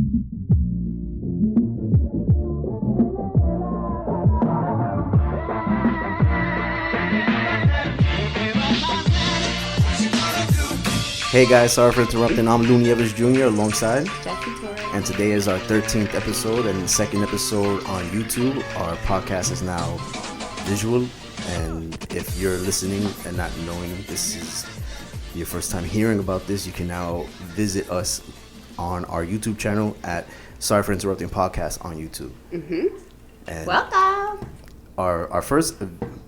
Hey guys, sorry for interrupting. I'm Looney Evans Jr. alongside Jackie Torres. And today is our 13th episode and the second episode on YouTube. Our podcast is now visual, and if you're listening and not knowing this is your first time hearing about this, you can now visit us on our YouTube channel at Sorry for Interrupting Podcast on YouTube. And Welcome. Our first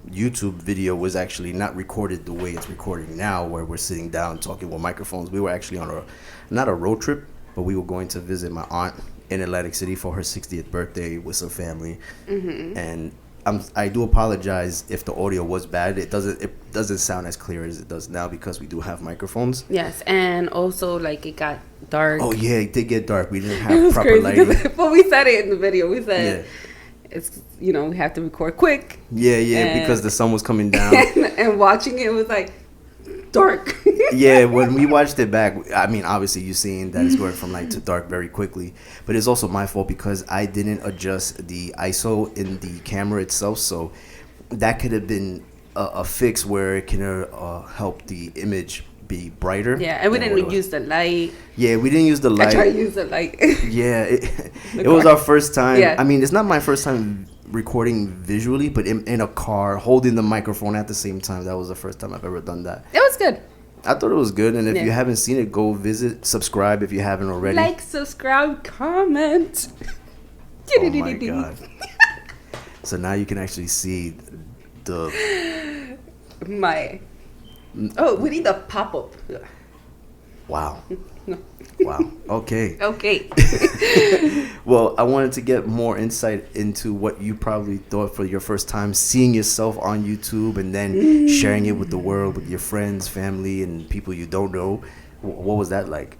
YouTube video was actually not recorded the way it's recording now, where we're sitting down talking with microphones. We were actually on not a road trip, but we were going to visit my aunt in Atlantic City for her 60th birthday with some family. And I do apologize if the audio was bad. It doesn't sound as clear as it does now because we do have microphones. Yes, and also like it got dark. Oh yeah, it did get dark. We didn't have proper lighting. But we said it in the video. We said it's we have to record quick. Yeah, because the sun was coming down. and watching it was like dark. Yeah, when we watched it back, I mean, obviously you're seeing that it's going from light to dark very quickly. But it's also my fault because I didn't adjust the ISO in the camera itself. So that could have been a fix where it can help the image be brighter. Yeah, and we didn't use the light. Yeah, we didn't use the light. I tried to use the light. Yeah, it was our first time. Yeah. I mean, it's not my first time recording visually, but in a car, holding the microphone at the same time. That was the first time I've ever done that. It was good. I thought it was good, and if you haven't seen it, go visit, subscribe if you haven't already. Like, subscribe, comment. Oh my God. So now you can actually see we need the pop-up. Wow. Wow. Okay. Okay. Well, I wanted to get more insight into what you probably thought for your first time seeing yourself on YouTube and then sharing it with the world, with your friends, family, and people you don't know. What was that like?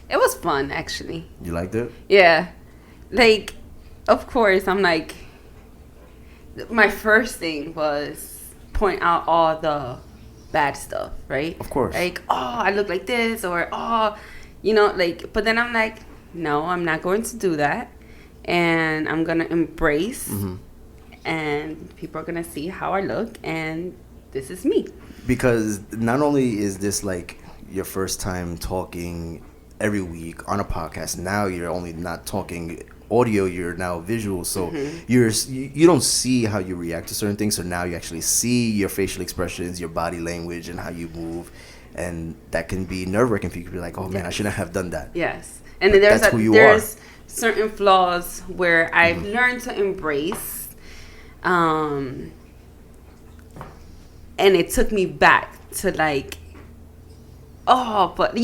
It was fun, actually. You liked it? Yeah. Like, of course, I'm like, my first thing was point out all the bad stuff, right? Of course. Like, oh, I look like this, or but then I'm like, no, I'm not going to do that. And I'm going to embrace, and people are going to see how I look, and this is me. Because not only is this like your first time talking every week on a podcast, now you're only not talking audio, you're now visual, so you don't see how you react to certain things, so now you actually see your facial expressions, your body language, and how you move, and that can be nerve-wracking for you to be like, oh man, I shouldn't have done that. Yes. And then there's certain flaws where I've learned to embrace, and it took me back to like, but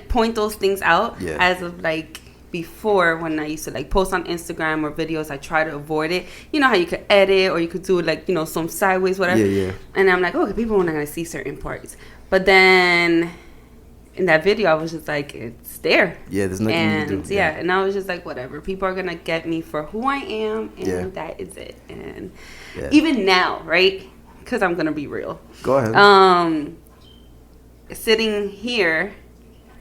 point those things out as of like before, when I used to like post on Instagram or videos, I try to avoid it. You know how you could edit or you could do like, some sideways, whatever. Yeah. And I'm like, okay, people are not going to see certain parts. But then in that video, I was just like, it's there. Yeah, there's nothing you can do. Yeah, and I was just like, whatever. People are going to get me for who I am, and that is it. And even now, right? Because I'm going to be real. Go ahead. Sitting here,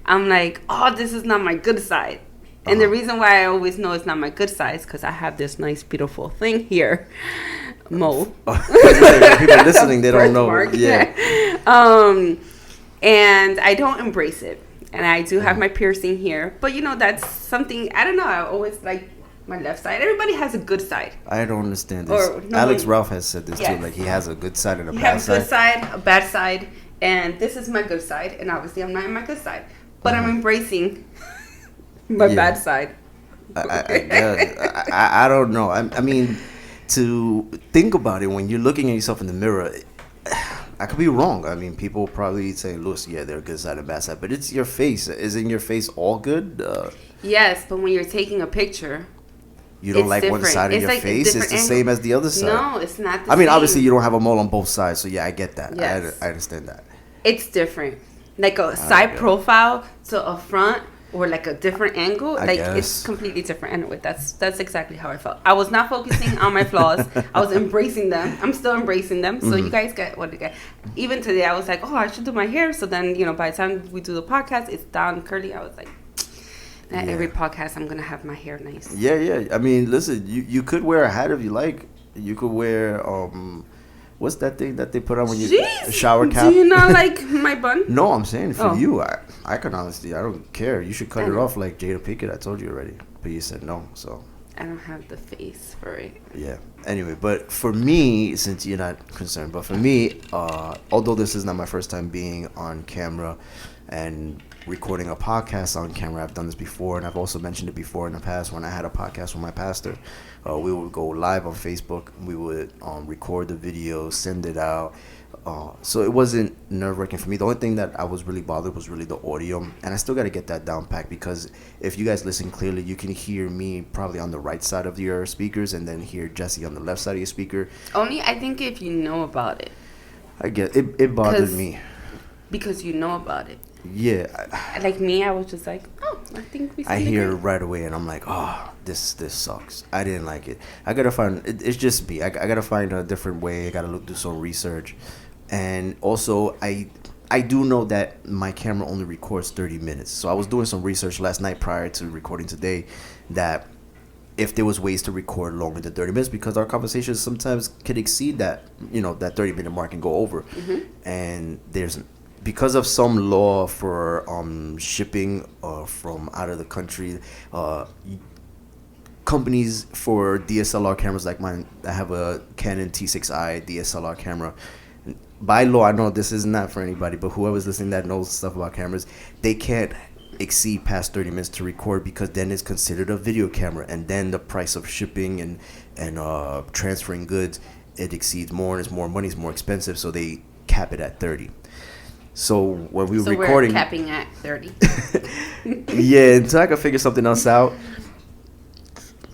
I'm like, this is not my good side. And the reason why I always know it's not my good side is because I have this nice, beautiful thing here. Mo. People listening, they don't know. Yeah. And I don't embrace it. And I do have my piercing here. But, that's something, I don't know. I always like my left side. Everybody has a good side. I don't understand this. Alex Ralph has said this too. Like, he has a good side and a bad side. You have a good side, a bad side. And this is my good side. And obviously, I'm not in my good side. But I'm embracing my bad side. I don't know. I mean, to think about it, when you're looking at yourself in the mirror, I could be wrong. I mean, people probably say, "Look, they're good side and bad side," but it's your face. Isn't your face all good? Yes, but when you're taking a picture, you don't like different. One side of your face. It's the same as the other side. No, it's not. I mean, obviously, you don't have a mole on both sides, so I get that. Yes. I understand that. It's different. Like a side profile to a front. or like a different angle, I like guess. it's completely different. Anyway, that's exactly how I felt. I was not focusing on my flaws. I was embracing them. I'm still embracing them. So you guys get what you get. Even today, I was like, oh, I should do my hair. So then, by the time we do the podcast, it's down curly. I was like, every podcast, I'm gonna have my hair nice. Yeah. I mean, listen, you could wear a hat if you like. You could wear what's that thing that they put on when you Jeez, a shower cap? do you not like my bun? No, I'm saying for Oh. you, I can honestly, I don't care. You should cut it off like Jada Pinkett. I told you already, but you said no. So I don't have the face for it. yeah. Anyway, but for me, since you're not concerned, but for me, although this is not my first time being on camera and recording a podcast on camera, I've done this before, and I've also mentioned it before in the past when I had a podcast with my pastor. We would go live on Facebook. We would record the video, send it out. So it wasn't nerve-wracking for me. The only thing that I was really bothered was really the audio, and I still got to get that down pat, because if you guys listen clearly, you can hear me probably on the right side of your speakers and then hear Jesse on the left side of your speaker. Only, I think, if you know about it. I get it. It bothered me. Because you know about it. Yeah. Like me, I was just like, oh, I think we. I hear it right away, and I'm like, oh, this sucks. I didn't like it. I gotta find. It's just me. I gotta find a different way. I gotta do some research, and also I do know that my camera only records 30 minutes. So I was doing some research last night prior to recording today, that if there was ways to record longer than 30 minutes, because our conversations sometimes can exceed that, that 30-minute mark and go over. And there's, because of some law for shipping from out of the country, companies for DSLR cameras like mine, I have a Canon T6i DSLR camera. By law, I know this is not for anybody, but whoever's listening that knows stuff about cameras, they can't exceed past 30 minutes to record, because then it's considered a video camera, and then the price of shipping and transferring goods, it exceeds more, and it's more money, it's more expensive, so they cap it at 30. So when we were recording, we're capping at 30. yeah, until I can figure something else out.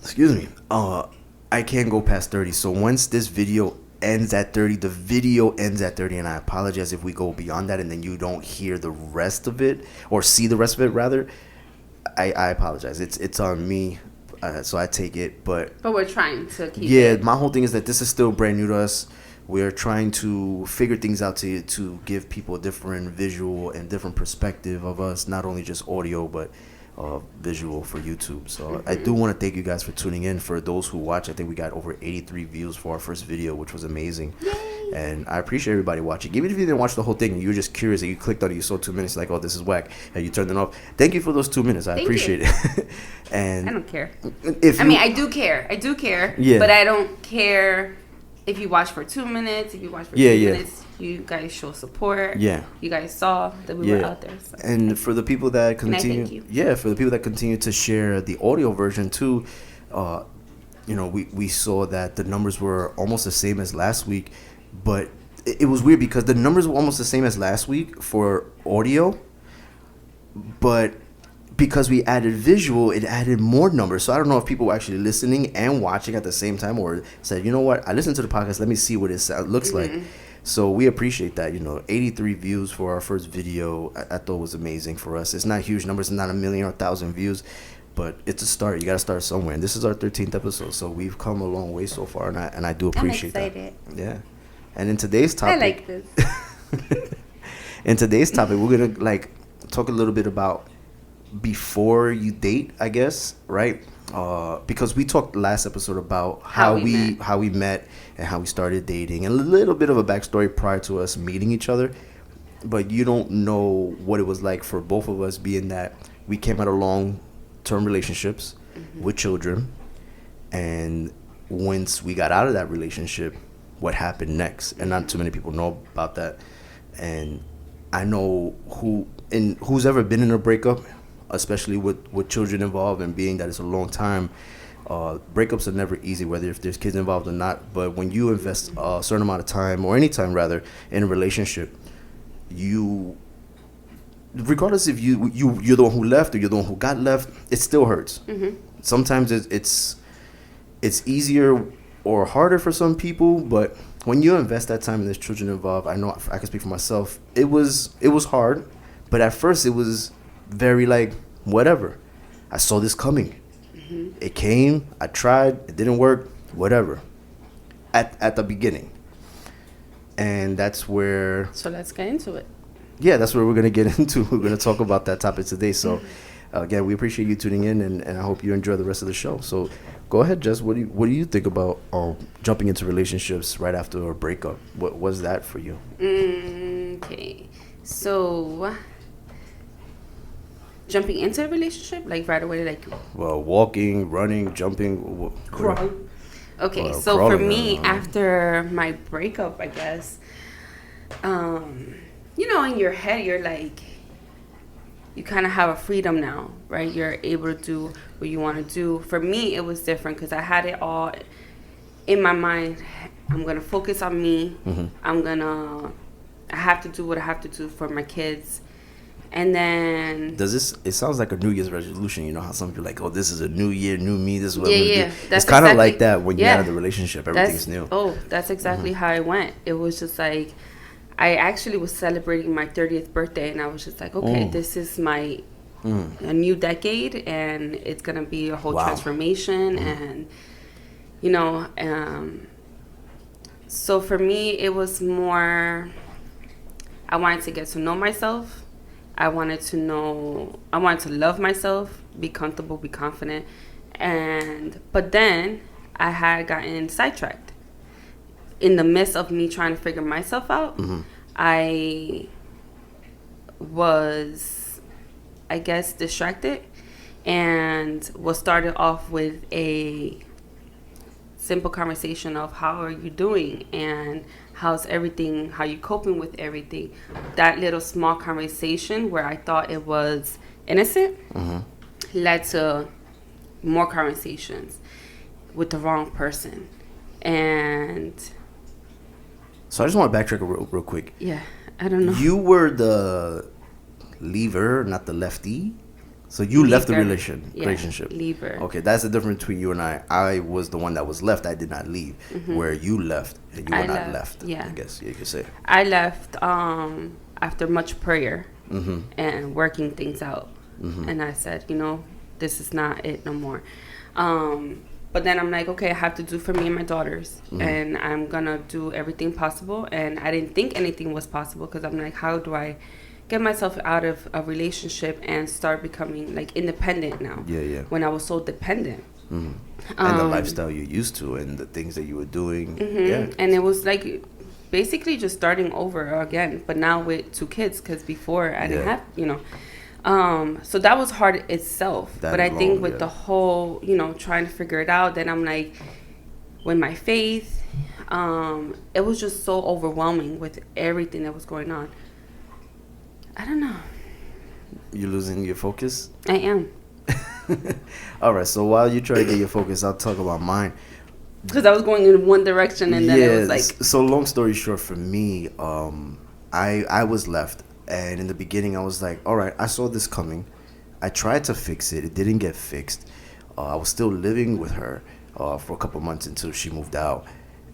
Excuse me. I can't go past 30. So once this video ends at 30, the video ends at 30, and I apologize if we go beyond that and then you don't hear the rest of it, or see the rest of it rather. I apologize. It's on me. So I take it, but we're trying to keep it. My whole thing is that this is still brand new to us. We're trying to figure things out to give people a different visual and different perspective of us, not only just audio, but visual for YouTube. So I do want to thank you guys for tuning in. For those who watch, I think we got over 83 views for our first video, which was amazing. Yay. And I appreciate everybody watching. Even if you didn't watch the whole thing and you were just curious and you clicked on it, you saw 2 minutes, like, oh, this is whack, and you turned it off. Thank you for those 2 minutes. I appreciate it. And I don't care. I do care. Yeah. But I don't care if you watch for 2 minutes, if you watch for 2 minutes. You guys show support. Yeah. You guys saw that we were out there. So. And for the people that continue, for the people that continue to share the audio version too, we saw that the numbers were almost the same as last week, but it was weird because the numbers were almost the same as last week for audio, but because we added visual, it added more numbers. So I don't know if people were actually listening and watching at the same time, or said, you know what, I listened to the podcast, let me see what it looks like. So we appreciate that. 83 views for our first video, I thought was amazing for us. It's not huge numbers, it's not 1 million or 1,000 views, but it's a start. You got to start somewhere. And this is our 13th episode, so we've come a long way so far, and I do appreciate that. Yeah. And in today's topic, I like this. In today's topic, we're gonna talk a little bit about before you date, I guess, right? Because we talked last episode about how we met and how we started dating, and a little bit of a backstory prior to us meeting each other. But you don't know what it was like for both of us, being that we came out of long-term relationships with children, and once we got out of that relationship, what happened next? And not too many people know about that. And I know who's ever been in a breakup, especially with children involved, and being that it's a long time, breakups are never easy, whether if there's kids involved or not. But when you invest a certain amount of time, or any time rather, in a relationship, regardless if you're the one who left or you're the one who got left, it still hurts. Sometimes it's easier or harder for some people, but when you invest that time and there's children involved, I know I can speak for myself, it was hard, but at first it was very whatever. I saw this coming. It came. I tried. It didn't work. Whatever. At the beginning, and that's where. So let's get into it. Yeah, that's where we're gonna get into. We're gonna talk about that topic today. So, again, we appreciate you tuning in, and I hope you enjoy the rest of the show. So, go ahead, Jess. What do you think about jumping into relationships right after a breakup? What was that for you? Okay, so jumping into a relationship, like right away, like Well, walking, running, jumping, crawling. Okay, Well, so crawling, for me, I don't know. after my breakup, I guess, you know, in your head, you're like, you kind of have a freedom now, right? You're able to do what you want to do. For me, it was different because I had it all in my mind. I'm going to focus on me. I have to do what I have to do for my kids. And then... It sounds like a New Year's resolution. You know how some people are like, oh, this is a new year, new me, this is what Yeah, I'm going to yeah. do. That's It's kind of exactly- like that when you're yeah. out of the relationship. Everything's new. Oh, that's exactly how it went. It was just like, I actually was celebrating my 30th birthday, and I was just like, okay, this is a new decade, and it's going to be a whole Wow. transformation. And, you know, so for me, it was more, I wanted to get to know myself. I wanted to love myself, be comfortable, be confident. But then I had gotten sidetracked. In the midst of me trying to figure myself out, I was, I guess, distracted, and what started off with a simple conversation of how are you doing and how's everything, how you coping with everything. That little small conversation where I thought it was innocent led to more conversations with the wrong person. And So I just want to backtrack real quick. yeah, I don't know. You were the leaver, not the lefty. So you left the Leaver. relationship. Leaver. Okay, that's the difference between you and I. I was the one that was left. I did not leave. Where you left and you were I not left, left. yeah. I guess you could say. I left after much prayer and working things out. And I said, you know, this is not it no more. But then I'm like, okay, I have to do for me and my daughters. And I'm going to do everything possible. And I didn't think anything was possible because I'm like, how do I get myself out of a relationship and start becoming like independent now? Yeah. When I was so dependent. And the lifestyle you're used to and the things that you were doing. Yeah. And it was like basically just starting over again, but now with 2 kids, because before I didn't have, you know. So that was hard itself. That but I think alone, with yeah. the whole, you know, trying to figure it out, then I'm like, with my faith, it was just so overwhelming with everything that was going on. I don't know. You're losing your focus? I am. All right, so while you try to get your focus, I'll talk about mine. Because I was going in one direction and then it was like... So long story short, for me, I was left. And in the beginning, I was like, all right, I saw this coming. I tried to fix it. It didn't get fixed. I was still living with her for a couple months until she moved out.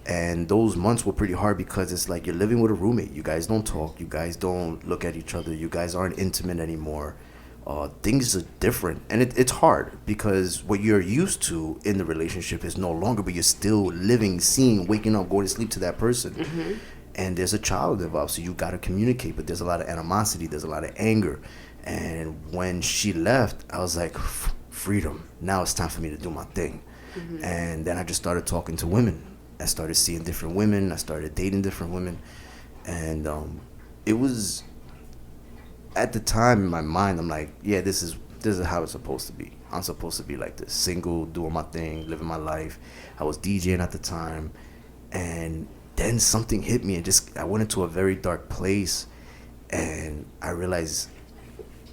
And those months were pretty hard because it's like you're living with a roommate. You guys don't talk. You guys don't look at each other. You guys aren't intimate anymore. Things are different. And it's hard because what you're used to in the relationship is no longer, but you're still living, seeing, waking up, going to sleep to that person. And there's a child involved, so you got to communicate. But there's a lot of animosity. There's a lot of anger. And when she left, I was like, freedom. Now it's time for me to do my thing. And then I just started talking to women. I started seeing different women. I started dating different women. And it was, at the time in my mind, I'm like, yeah, this is how it's supposed to be. I'm supposed to be like this, single, doing my thing, living my life. I was DJing at the time. And then something hit me and I went into a very dark place. And I realized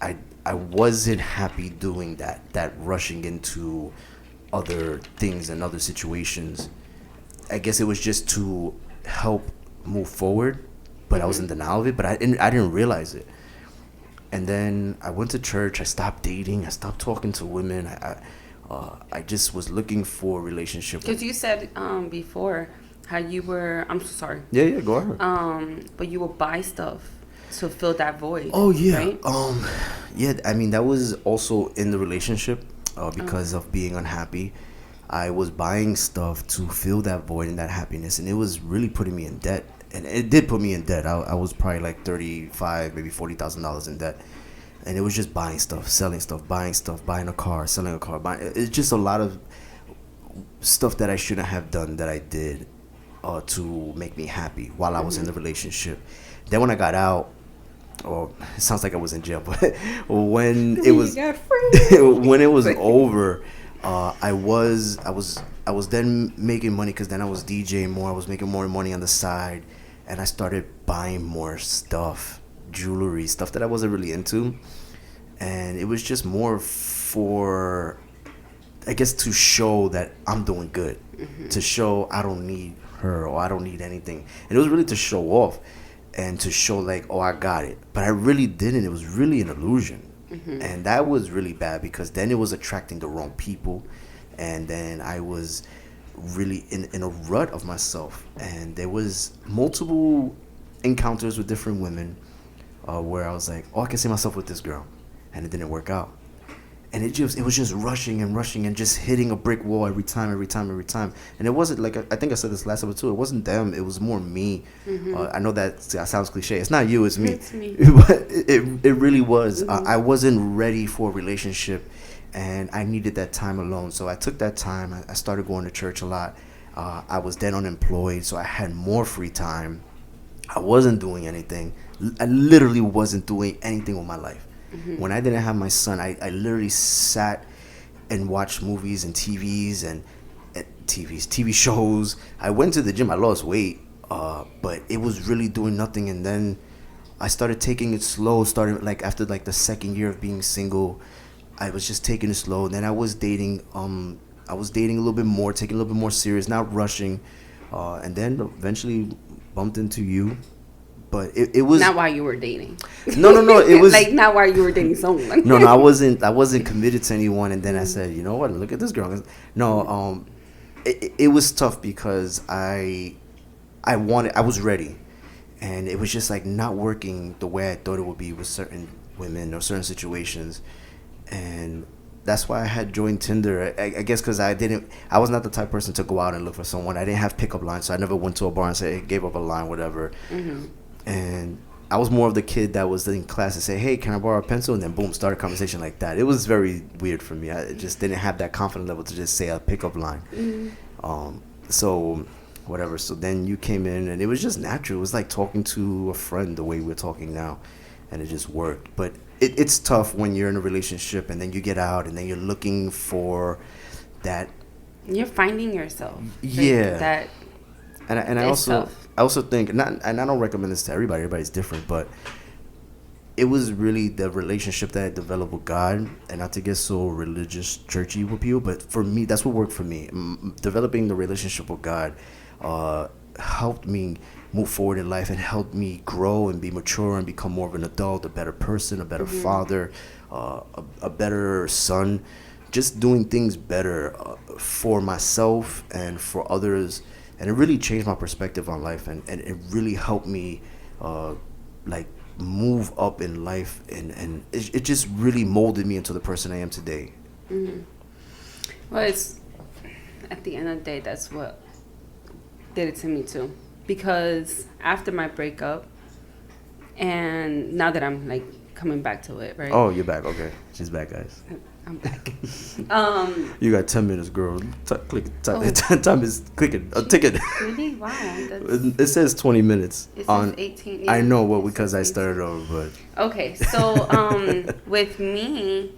I wasn't happy doing that rushing into other things and other situations. I guess it was just to help move forward, but I was in denial of it, but I didn't realize it. And then I went to church. I stopped dating. I stopped talking to women. I just was looking for a relationship. Because you said before how you were, I'm so sorry. Yeah, go ahead. But you will buy stuff to fill that void. Oh yeah. Right? Yeah, I mean, that was also in the relationship because of being unhappy. I was buying stuff to fill that void and that happiness, and it was really putting me in debt. And it did put me in debt. I was probably like 35, maybe $40,000 in debt, and it was just buying stuff, selling stuff, buying stuff, buying a car, selling a car. It's just a lot of stuff that I shouldn't have done that I did to make me happy while I was in the relationship. Then when I got out, or it sounds like I was in jail, but when it was when it was over, I was then making money because then I was DJing more. I was making more money on the side, and I started buying more stuff, jewelry, stuff that I wasn't really into, and it was just more for, I guess, to show that I'm doing good, to show I don't need her or I don't need anything, and it was really to show off and to show like, oh, I got it, but I really didn't. It was really an illusion. And that was really bad because then it was attracting the wrong people, and then I was really in a rut of myself, and there was multiple encounters with different women where I was like, oh, I can see myself with this girl, and it didn't work out. And it was just rushing and just hitting a brick wall every time. And it wasn't like, I think I said this last episode too, it wasn't them, it was more me. I know that sounds cliche. It's not you, it's me. It's me. But it really was. I wasn't ready for a relationship, and I needed that time alone. So I took that time. I started going to church a lot. I was then unemployed, so I had more free time. I wasn't doing anything. I literally wasn't doing anything with my life. When I didn't have my son, I literally sat and watched movies and TV shows. I went to the gym. I lost weight, but it was really doing nothing. And then I started taking it slow. Started like after like the second year of being single, I was just taking it slow. And then I was dating. I was dating a little bit more, taking a little bit more serious, not rushing. And then eventually bumped into you. But it was not while you were dating. No. It was like not while you were dating someone. No, I wasn't committed to anyone. And then I said, you know what? Look at this girl. No, it was tough because I was ready, and it was just like not working the way I thought it would be with certain women or certain situations, and that's why I had joined Tinder. I guess because I was not the type of person to go out and look for someone. I didn't have pickup lines, so I never went to a bar and said, hey, gave up a line, whatever. And I was more of the kid that was in class and say, hey, can I borrow a pencil? And then boom, start a conversation like that. It was very weird for me. I just didn't have that confidence level to just say a pickup line. So whatever. So then you came in, and it was just natural. It was like talking to a friend the way we're talking now, and it just worked. But it's tough when you're in a relationship and then you get out and then you're looking for that. You're finding yourself. Yeah. That. And I also think, and I don't recommend this to everybody. Everybody's different, but it was really the relationship that I developed with God, and not to get so religious, churchy with people, but for me, that's what worked for me. Developing the relationship with God helped me move forward in life and helped me grow and be mature and become more of an adult, a better person, a better father, a better son, just doing things better for myself and for others. And it really changed my perspective on life, and it really helped me like move up in life, and it just really molded me into the person I am today. Well, it's at the end of the day, that's what did it to me too, because after my breakup, and now that I'm like coming back to it, right? Oh, you're back. Okay, she's back, guys. I'm back. You got 10 minutes, girl. Time is clicking. A ticket. Really? Wow. It says 20 minutes. It says 18. Yeah, I know, well, because I started over, but. Okay, so with me,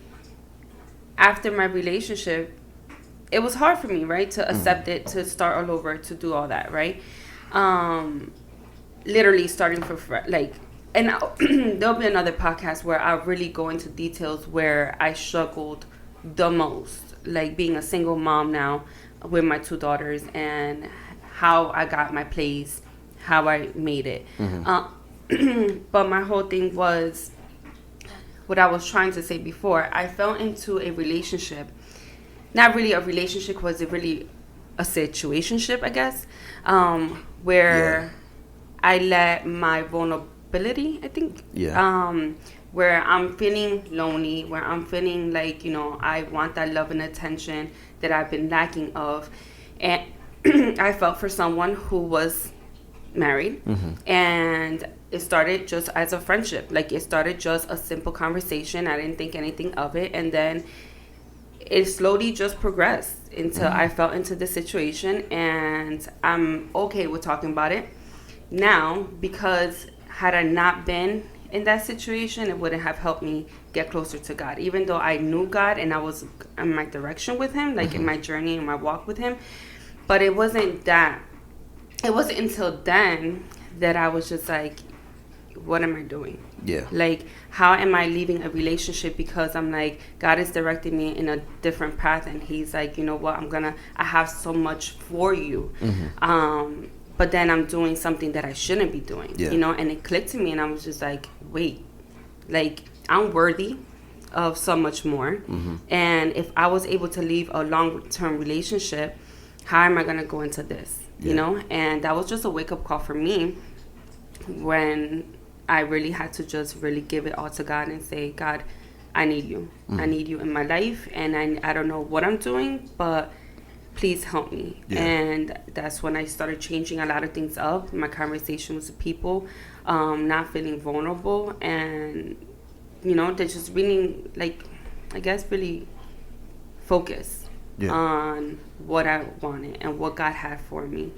after my relationship, it was hard for me, right, to accept it, to start all over, to do all that, right? Literally starting from like. And there'll be another podcast where I'll really go into details where I struggled the most, like being a single mom now with my 2 daughters, and how I got my place, how I made it. But my whole thing was what I was trying to say before. I fell into a relationship, not really a relationship, was it really a situationship, I guess, where I let my vulnerability, I think, where I'm feeling lonely, where I'm feeling like, you know, I want that love and attention that I've been lacking of. And I felt for someone who was married, and it started just as a friendship. Like, it started just a simple conversation. I didn't think anything of it. And then it slowly just progressed until I fell into this situation, and I'm okay with talking about it now, because had I not been in that situation, it wouldn't have helped me get closer to God. Even though I knew God and I was in my direction with him, like in my journey and my walk with him, but it wasn't until then that I was just like, what am I doing? Yeah. Like, how am I leaving a relationship because I'm like, God is directing me in a different path, and he's like, you know what, I have so much for you. But then I'm doing something that I shouldn't be doing, you know, and it clicked to me, and I was just like, wait, like, I'm worthy of so much more. And if I was able to leave a long-term relationship, how am I going to go into this, you know? And that was just a wake-up call for me when I really had to just really give it all to God and say, God, I need you. I need you in my life, and I don't know what I'm doing, but please help me. And that's when I started changing a lot of things up, my conversations with people, not feeling vulnerable, and, you know, they're just really, like, I guess really focus on what I wanted and what God had for me.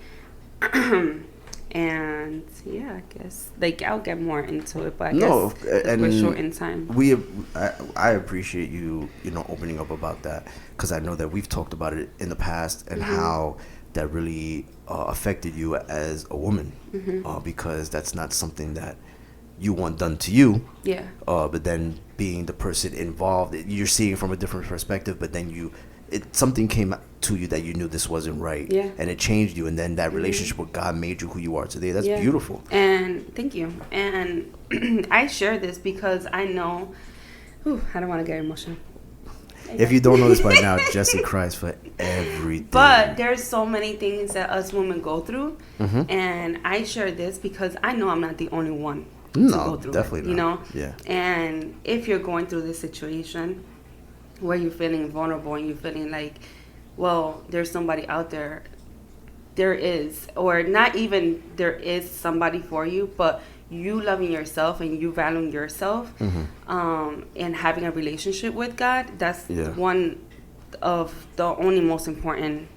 And yeah, I guess, like, I'll get more into it, but I guess we're short in time. I appreciate you, you know, opening up about that, because I know that we've talked about it in the past, and how that really affected you as a woman, because that's not something that you want done to you. Yeah. But then being the person involved, you're seeing from a different perspective, but then something came to you that you knew this wasn't right, and it changed you, and then that relationship with God made you who you are today. That's beautiful. And thank you. And I share this because I know, I don't want to get emotional. If you don't know this by now, Jessie cries for everything. But there's so many things that us women go through, and I share this because I know I'm not the only one to go through definitely it, not. you know? Yeah. And if you're going through this situation where you're feeling vulnerable and you're feeling like, well, there's somebody out there, there is, or not even there is somebody for you, but you loving yourself and you valuing yourself, and having a relationship with God, that's one of the only most important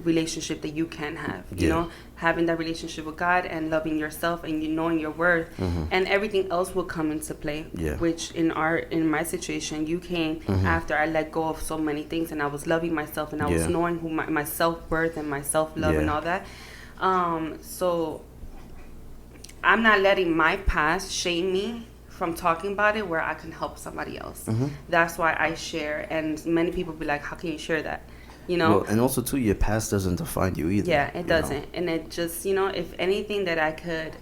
relationship that you can have, you know, having that relationship with God and loving yourself and you knowing your worth, and everything else will come into play, which in my situation, you came after I let go of so many things, and I was loving myself, and I was knowing who my self-worth and my self-love and all that. So I'm not letting my past shame me from talking about it where I can help somebody else. That's why I share, and many people be like, how can you share that? You know? Well, and also too, your past doesn't define you either. Yeah, it doesn't. Know? And it just, you know, if anything that I could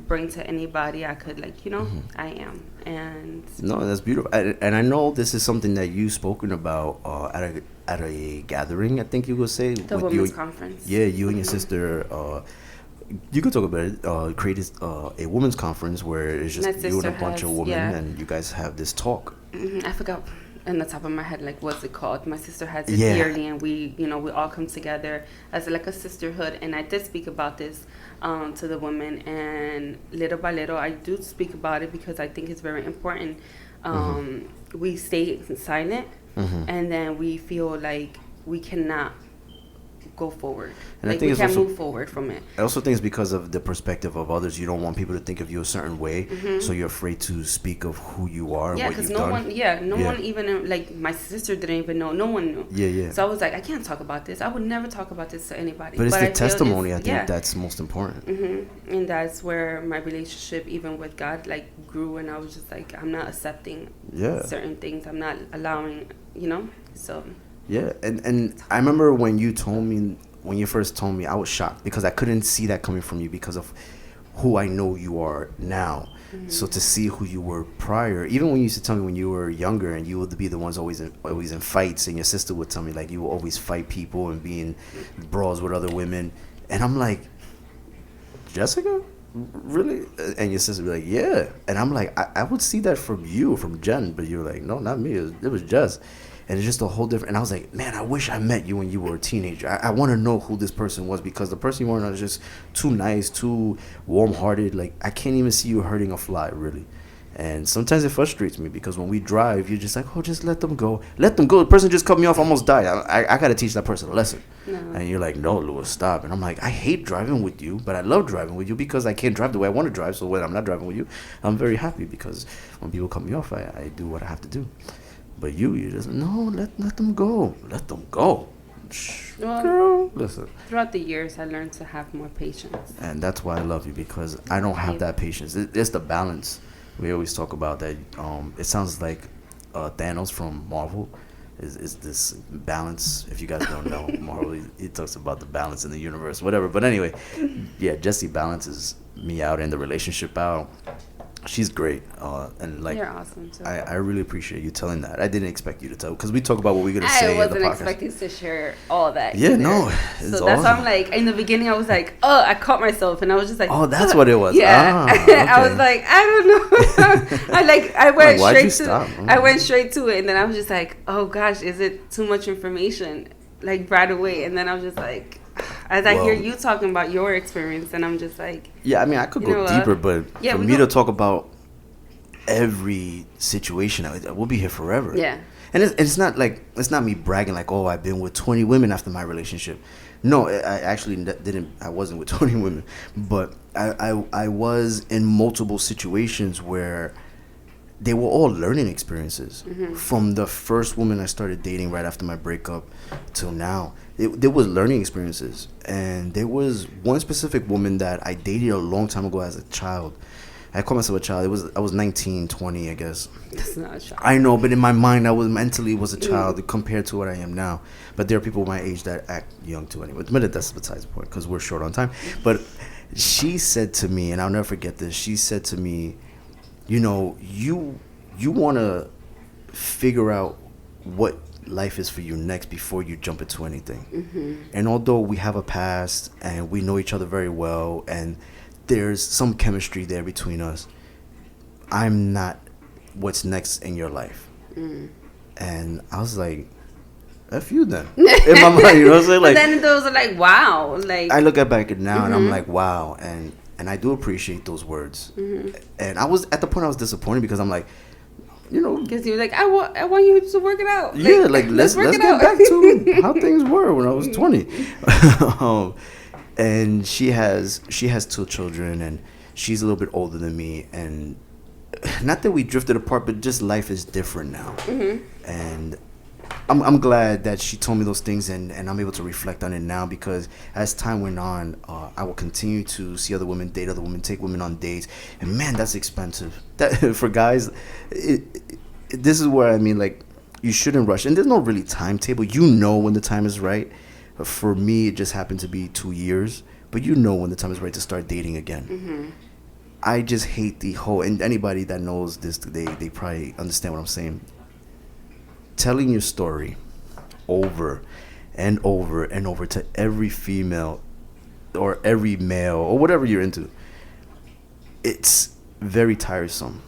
bring to anybody, I could, like, you know, I am. And no, that's beautiful. And I know this is something that you've spoken about at a gathering, I think you would say. The women's conference. Yeah, you and your sister. You could talk about it. Created a women's conference where it's just you and a bunch of women, and you guys have this talk. I forgot in the top of my head, like, what's it called? My sister has it yearly, and we, you know, we all come together as like a sisterhood. And I did speak about this to the women, and little by little, I do speak about it because I think it's very important. We stay silent, and then we feel like we cannot go forward. And like, I think we can't move forward from it. I also think it's because of the perspective of others. You don't want people to think of you a certain way, so you're afraid to speak of who you are and what you've done. No one even, like, my sister didn't even know. No one knew. Yeah. So I was like, I can't talk about this. I would never talk about this to anybody. But it's the testimony. I think that's most important. And that's where my relationship, even with God, like, grew. And I was just like, I'm not accepting certain things. I'm not allowing, you know. So. Yeah, and I remember when you first told me, I was shocked because I couldn't see that coming from you because of who I know you are now. So to see who you were prior, even when you used to tell me when you were younger and you would be the ones always in fights, and your sister would tell me, like, you would always fight people and be in brawls with other women, and I'm like, Jessica? really? And your sister be like, yeah. And I'm like, I would see that from you, from Jen, but you're like, no, not me. It was Jess. And it's just a whole different. And I was like, man, I wish I met you when you were a teenager. I want to know who this person was, because the person you were is just too nice, too warm-hearted. Like, I can't even see you hurting a fly, really. And sometimes it frustrates me, because when we drive, you're just like, oh, just let them go. Let them go. The person just cut me off, almost died. I got to teach that person a lesson. No. And you're like, no, Louis, stop. And I'm like, I hate driving with you, but I love driving with you because I can't drive the way I want to drive. So when I'm not driving with you, I'm very happy, because when people cut me off, I do what I have to do. But you just, no, let them go. Let them go. Shh, Well, girl, listen. throughout the years, I learned to have more patience. And that's why I love you, because I don't have that patience. It's the balance. We always talk about that. It sounds like Thanos from Marvel is this balance. If you guys don't know, Marvel, he talks about the balance in the universe, whatever. But anyway, yeah, Jessie balances me out and the relationship out. She's great, and like, You're awesome too. I really appreciate you telling that. I didn't expect you to tell, because we talk about what we're gonna say I in the wasn't podcast. expecting to share all that. Yeah, either. no, So it's that's why awesome. I'm like, in the beginning, I was like, oh, I caught myself, and I was just like, Oh, that's what it was. Yeah, Ah, okay. I was like, I don't know. I went Like, why'd you straight stop? to, I went straight to it, and then I was just like, oh gosh, is it too much information? Like right away, and then I was just like, as I hear Well- you talking about your experience, and I'm just like, Yeah, I mean, I could You go know what? deeper, but Yeah, for we me go- to talk about every situation, we'll be here forever. yeah, And it's not like, it's not me bragging like, oh, I've been with 20 women after my relationship. No, I actually didn't. I wasn't with 20 women, but I was in multiple situations where they were all learning experiences. From the first woman I started dating right after my breakup till now, there was learning experiences. And there was one specific woman that I dated a long time ago as a child. I call myself a child. I was 19, 20, I guess. that's not a shock. I know, but in my mind, I was mentally was a child compared to what I am now. But there are people my age that act young too anyway. But that's besides the point, because we're short on time. But she said to me, and I'll never forget this, she said to me, you know, you want to figure out what life is for you next before you jump into anything. And although we have a past and we know each other very well, and there's some chemistry there between us, I'm not what's next in your life. And I was like, F you then. In my mind, you know what I'm saying? But Like, then those are like, wow, like I look at back at now and I'm like, wow. And I do appreciate those words. And I was, at the point I was disappointed, because I'm like, you know, because you're like, I want you to work it out. yeah, like let's work get it out. back to how things were when I was 20. And she has 2 children, and she's a little bit older than me, and not that we drifted apart, but just life is different now. And I'm glad that she told me those things, and I'm able to reflect on it now, because as time went on, I will continue to see other women, date other women, take women on dates, and man, that's expensive. That for guys, this is where I mean, like, you shouldn't rush, and there's no really timetable. You know when the time is right. For me, it just happened to be 2 years, but you know when the time is right to start dating again. I just hate the whole, and anybody that knows this, they probably understand what I'm saying. Telling your story over and over and over to every female or every male or whatever you're into, it's very tiresome.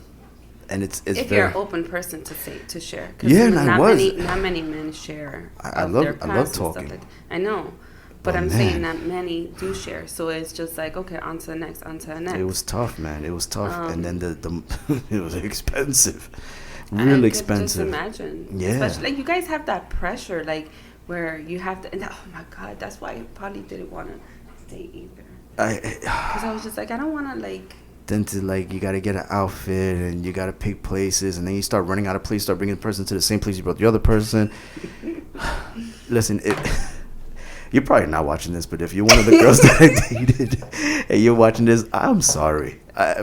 And it's If very, you're an open person to share, 'cause Yeah, and I was. not many men share. I of love- their I love past and stuff talking. like that. I know, but Oh, I'm man. saying not many do share. So it's just like, okay, on to the next, on to the next. it was tough, man. It was tough. And then the it was expensive. I Real could expensive. Just imagine. Yeah. Especially like you guys have that pressure, like where you have to. And oh my God, that's why I probably didn't want to date either. Because I was just like, I don't want to like. Then to like, you gotta get an outfit and you gotta pick places, and then you start running out of places, start bringing the person to the same place you brought the other person. Listen, you're probably not watching this, but if you're one of the girls that I dated and you're watching this, I'm sorry. I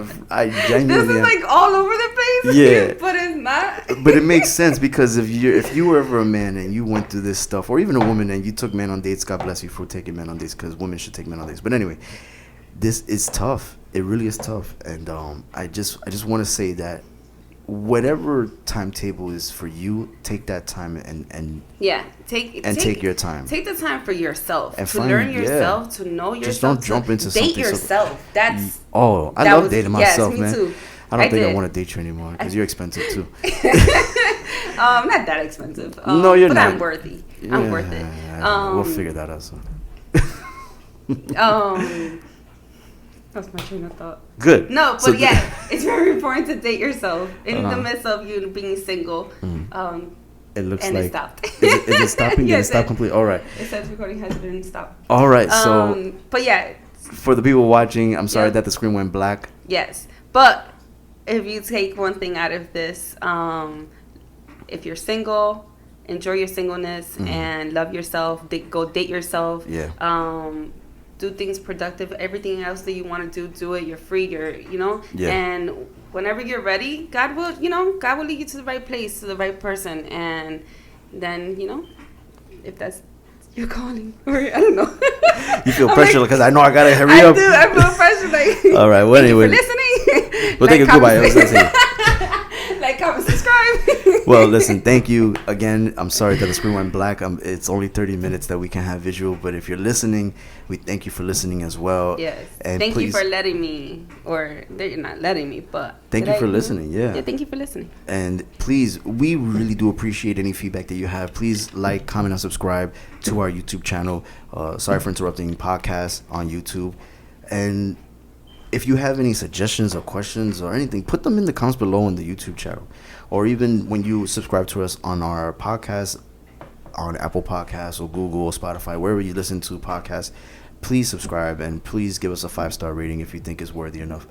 genuinely This is am. like all over the place. Yeah. But it's not. But it makes sense, because if you were ever a man and you went through this stuff, or even a woman and you took men on dates, God bless you for taking men on dates, because women should take men on dates. But anyway, this is tough. It really is tough. And I just want to say that whatever timetable is for you, take that time and take your time. Take the time for yourself and to learn yourself, to know yourself. Just don't jump into date something. yourself. I love dating myself, yes, me man. Too. I don't think I want to date you anymore because you're expensive too. Not that expensive. No, you're but not. I'm worthy. I'm worth it. We'll figure that out soon. That's my train of thought. Good. No, but it's very important to date yourself in the midst of you being single. It looks and like it stopped. Is it stopping? Yes, Did it stop completely? All right. It says recording has been stopped. All right. So, but yeah, for the people watching, I'm sorry that the screen went black. Yes, but if you take one thing out of this, if you're single, enjoy your singleness and love yourself. Go date yourself. Yeah. Do things productive. Everything else that you want to do it. You're free. Yeah. And whenever you're ready, God will lead you to the right place, to the right person, and then if that's your calling, or I don't know. You feel pressure because I know I gotta hurry up. I feel pressure. Like, all right. Well, anyway, thank you for listening. We'll take a goodbye. Like, comment, subscribe. Well, listen, thank you again. I'm sorry that the screen went black. It's only 30 minutes that we can have visual, but if you're listening, we thank you for listening as well. Yes. And thank you for letting me, or they're not letting me, but thank you for listening. Yeah, thank you for listening. And please, we really do appreciate any feedback that you have. Please like, comment, and subscribe to our YouTube channel. Sorry for Interrupting podcast on YouTube. And if you have any suggestions or questions or anything, put them in the comments below in the YouTube channel. Or even when you subscribe to us on our podcast, on Apple Podcasts or Google or Spotify, wherever you listen to podcasts, please subscribe and please give us a 5-star rating if you think it's worthy enough.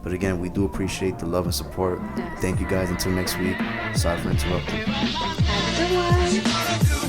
But again, we do appreciate the love and support. Yes. Thank you guys. Until next week. Sorry for interrupting. Have a good one.